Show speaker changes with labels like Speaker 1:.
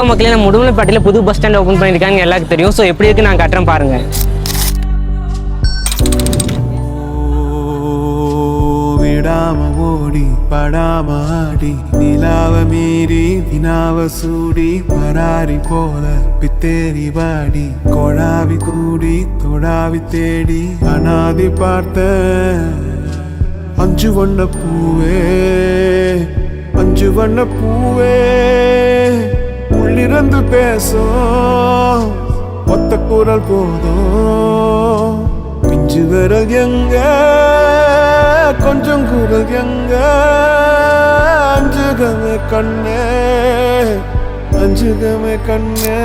Speaker 1: மக்களே நம்ம உடுமலைப்பேட்டையில் புது பஸ் ஸ்டாண்ட் ஓப்பன் பண்ணியிருக்காங்க எல்லாருக்கும் தெரியும். ஸோ எப்படி இருக்கு நான் கட்டுறேன் பாருங்க.
Speaker 2: விடாம ஓடி படாம ஆடி நிலாவ மீறி வினாவ சூடி பராரி போல பித்தேரி வாடி கொழாவி கூடி தொடாவி தேடி அனாதி பார்த்த அஞ்சு வண்ண பூவே அஞ்சு வண்ண பூவே உள்ளிருந்து பேசும் ஒத்த குரல் போதும் பிஞ்சு விரல் எங்க கொஞ்சம் குரல் எங்க அஞ்சுகமே கண்ணே அஞ்சுகமே கண்ணே